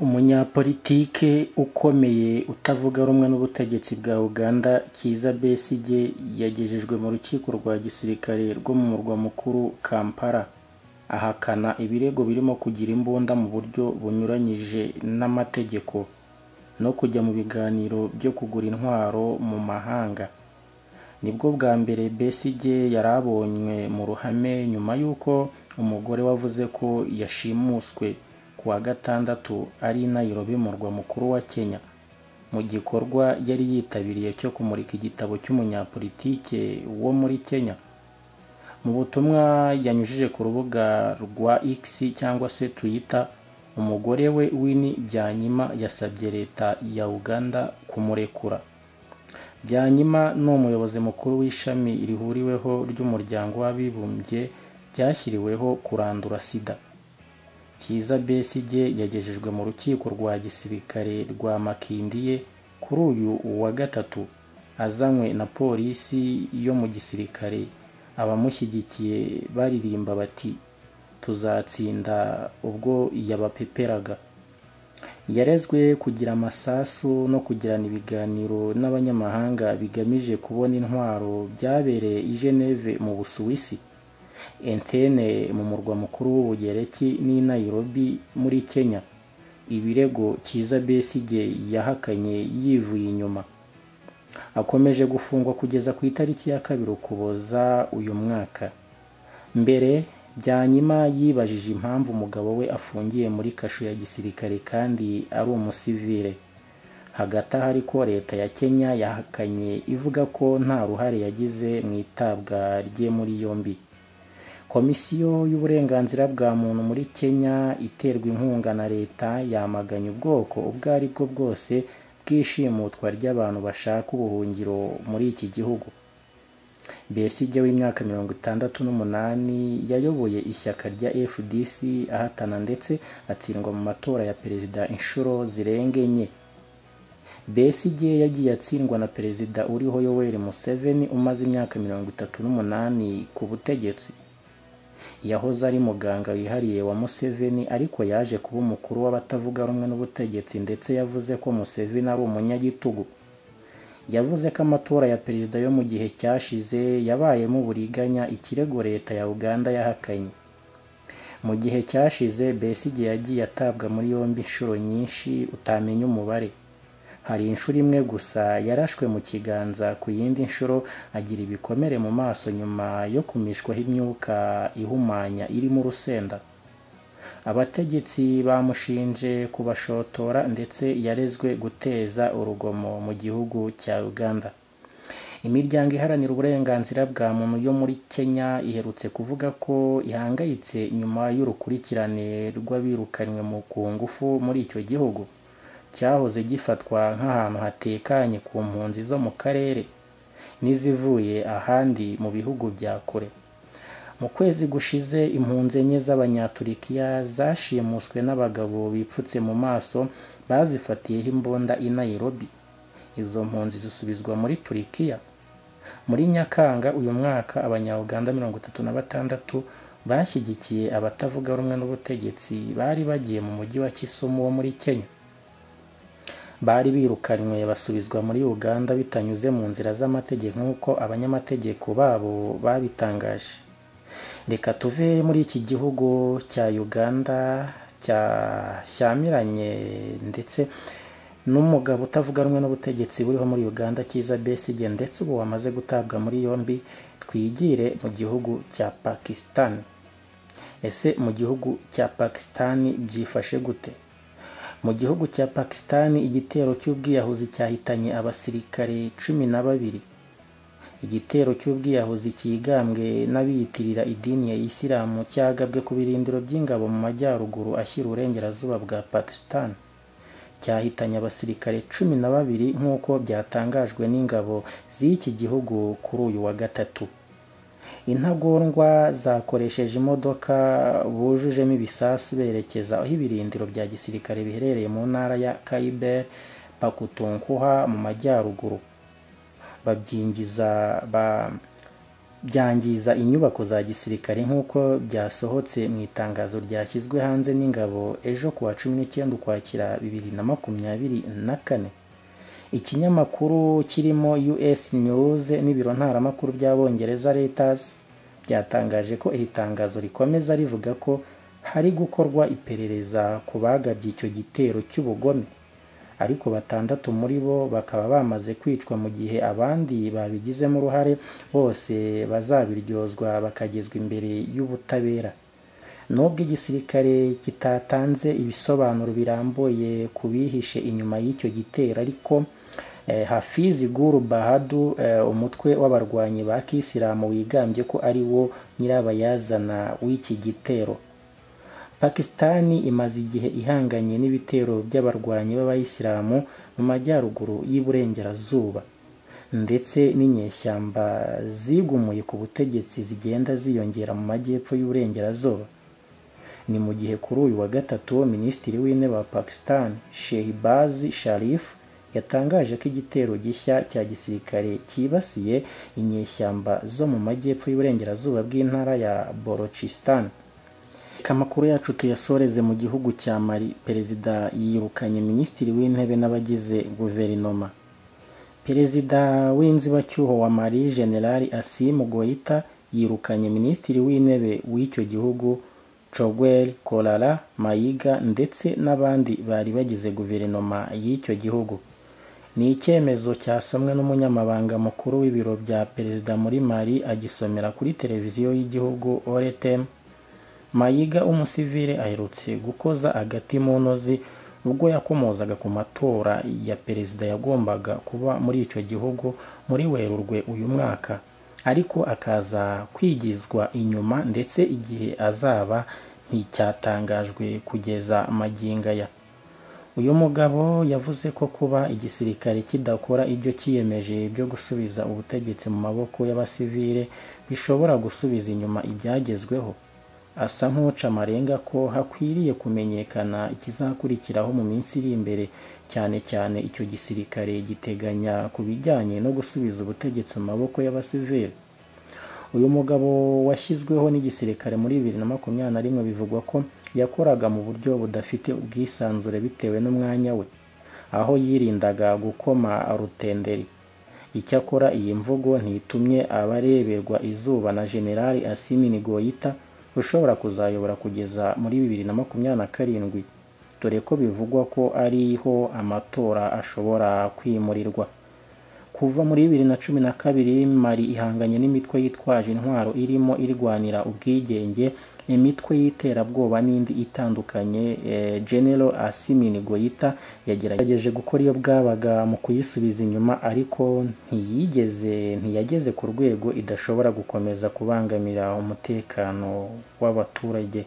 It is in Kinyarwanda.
Umunyapolitike ukomeye utavuga rumwe n'ubutegetsi bwa Uganda Kizza Besigye yagejejwe mu rukiko rwa gisirikare rwo mu murwa mukuru Kampala ahakana ibirego birimo kugira imbunda mu buryo bunyuranyije n'amategeko no kujya mu biganiro byo kugura intwaro mu mahanga. Nibwo bwa mbere Besigye yarabonywe mu ruhame nyuma y'uko umugore wavuze ko yashimuswe kuwa gatandatu ari Nairobi mu murwa mukuru wa Kenya mu gikorwa yari yitabiriye cyo kumurika igitabo cy'umunyapolitike wo muri Kenya. Mu butumwa yanyujije ku rubuga rwa X cyangwa se Twitter, umugore we Winnie Byanyima yasabye leta ya Uganda kumurekura. Byanyima ni umuyobozi mukuru w'ishami rihuriweho ry'umuryango w'abibumbye ryashyiriweho kurandura sida. Kizza Besigye yagejejwe mu rukiko rwa gisirikare rwa Makindye kuri uyu wa gatatu azanywe na polisi yo mu gisirikare. Abamushyigikiye baririmba bati tuzatsinda ubwo yabapeperaga. Yarezwe kugira amasasu no kugirana ibiganiro n'abanyamahanga bigamije kubona intwaro byabereye i Geneve mu Busuwisi, Entebbe mu murwa mukuru w'Ubugereki n'i Nairobi muri Kenya. Ibirego Kizza Besigye yahakanye yivuye inyuma. Akomeje gufungwa kugeza ku itariki ya 2 Ukuboza uyu mwaka. Mbere Byanyima yibajije impamvu umugabo we afungiye muri kasho ya gisirikare kandi ari umusivile. Hagati aho ariko leta ya Kenya yahakanye ivuga ko nta ruhare yagize mu itabwa rye muri yombi. Komisiyo y'uburenganzira bwa muntu muri Kenya iterwa inkunga na leta yamaganye ubwoko ubwo ari bwo bwose bw'ishimutwa ry'abantu bashaka ubuhungiro muri iki gihugu. Besigye w'imyaka 68 yayoboye ishyaka rya FDC ahatana ndetse atsindwa mu matora ya perezida inshuro zirenga enye. Besigye yagiye atsindwa na perezida uriho Yoweri Museveni umaze imyaka 38 ku butegetsi. Yahoze ari muganga wihariye wa Museveni ariko yaje kuba umukuru w'abatavuga rumwe n'ubutegetsi ndetse yavuze ko Museveni ari umunyagitugu. Yavuze ko amatora ya perezida yo mu gihe cyashize yabayemo uburiganya, ikirego leta ya Uganda yahakanye. Mu gihe cyashize Besigye yagiye atabwa muri yombi inshuro nyinshi utamenya umubare. Hari inshuro imwe gusa yarashwe mu kiganza, ku yindi nshuro agira ibikomere mu maso nyuma yo kumishwaho imyuka ihumanya irimo urusenda. Abategetsi bamushinje kubashotora ndetse yarezwe guteza urugomo mu gihugu cya Uganda. Imiryango iharanira uburenganzira bwa muntu yo muri Kenya iherutse kuvuga ko ihangayitse nyuma y'urukurikirane rw'abirukanywe mu kungufu muri icyo gihugu cyahoze gifatwa nk'ahantu hatekanye ku mpunzi zo mu karere n'izivuye ahandi mu bihugu bya kure. Mu kwezi gushize impunzi enye z'Abanyaturikiya zashimuswe n'abagabo bipfutse mu maso bazifatiyeho imbunda i Nairobi. Izo mpunzi zisubizwa muri Turikiya. Muri Nyakanga uyu mwaka Abanya-Uganda 36 bashyigikiye abatavuga rumwe n'ubutegetsi bari bagiye mu mujyi wa Kisumu wo muri Kenya. Bari birukanywe basubizwa muri Uganda bitanyuze mu nzira z'amategeko nk'uko abanyamategeko babo babitangaje. Reka tuve muri iki gihugu cya Uganda cyashyamiranye ndetse n'umugabo utavuga rumwe n'ubutegetsi buriho muri Uganda Kizza Besigye ndetse ubu wamaze gutabwa muri yombi, twigire mu gihugu cya Pakistan. Ese mu gihugu cya Pakistan byifashe gute? Mu gihugu cya Pakistan igitero cy'ubwiyahuzi cyahitanye abasirikare 12. Igitero cy'ubwiyahuzi kigambwe n'abiyitirira idini ya Isilamu cyagabwe ku birindiro by'ingabo mu majyaruguru ashyira uburengerazuba bwa Pakistan. Cyahitanye abasirikare 12 nk'uko byatangajwe n'ingabo z'iki gihugu kuri uyu wa gatatu. Intagondwa zakoresheje imodoka bujujemo ibisasu berekeza aho ibirindiro bya gisirikare biherereye mu ntara ya Khyber Pakhtunkhwa mu majyaruguru. byangiza inyubako za gisirikare nk'uko byasohotse mu itangazo ryashyizwe hanze n'ingabo ejo kuwa 19 Ukwakira 2024. Ikinyamakuru kirimo US News n'ibiro ntaramakuru by'Abongereza Reuters byatangaje ko iri tangazo rikomeza rivuga ko hari gukorwa iperereza ku bagabye icyo gitero cy'ubugome, ariko 6 muri bo bakaba bamaze kwicwa mu gihe abandi babigizemo uruhare bose bazabiryozwa bakagezwa imbere y'ubutabera. Nubwo igisirikare kitatanze ibisobanuro birambuye ku bihishe inyuma y'icyo gitero, ariko Hafiz Guru Bahadu, umutwe w'abarwanyi ba Kisilamu wigambye ko ari wo nyirabayazana w'iki gitero. Pakistani imaze igihe ihanganye n'ibitero by'abarwanyi b'abayisilamu mu majyaruguru y'Iburengerazuba, ndetse n'inyeshyamba zigumuye ku butegetsi zigenda ziyongera mu majyepfo y'Uburengerazuba. Ni mu gihe kuri uyu wa gatatu Minisitiri w'Intebe wa Pakistan Shehbaz Sharif yatangaje ko igitero gishya cya gisirikare cyibasiye inyeshyamba zo mu majyepfo y'Uburengerazuba bw'intara ya Balochistan. Amakuru yacu tuyasoreze mu gihugu cya Mali. Perezida yirukanye Minisitiri w'Intebe n'abagize guverinoma. Perezida w'inzibacyuho wa Mali General Assimi Goïta yirukanye Minisitiri w'Intebe w'icyo gihugu Choguel Kolala Mayiga ndetse n'abandi bari bagize guverinoma y'icyo gihugu. Ni icyemezo cyasomwe n'umunyamabanga mukuru w'ibiro bya perezida muri Mali agisomera kuri televiziyo y'igihugu ORTM. Mayiga umusivile aherutse gukoza agati mu ntozi ubwo yakomozaga ku matora ya perezida yagombaga kuba muri icyo gihugu muri Werurwe uyu mwaka, ariko akaza kwigizwa inyuma ndetse igihe azaba nticyatangajwe kugeza magingo aya. Uyu mugabo yavuze ko kuba igisirikare kidakora ibyo kiyemeje byo gusubiza ubutegetsi mu maboko y'abasivile bishobora gusubiza inyuma ibyagezweho. Asa nk'uca amarenga ko hakwiriye kumenyekana ikizakurikiraho mu minsi iri imbere, cyane cyane icyo gisirikare giteganya ku bijyanye no gusubiza ubutegetsi mu maboko y'abasivile. Uyu mugabo washyizweho n'igisirikare muri 2021 bivugwa ko yakoraga mu buryo budafite ubwisanzure bitewe n'umwanya we, aho yirindaga gukoma rutenderi. Icyakora iyi mvugo ntitumye abareberwa izuba na General Assimi Goïta ushobora kuzayobora kugeza muri 2027, dore ko bivugwa ko ariho amatora ashobora kwimurirwa. Kuva muri 2012 Mali ihanganye n'imitwe yitwaje intwaro irimo irwanira ubwigenge, imitwe y'iterabwoba n'indi itandukanye. General Assimi Goïta yagerageje gukora iyo bwabaga mu kuyisubiza inyuma, ariko ntiyageze ku rwego idashobora gukomeza kubangamira umutekano w'abaturage.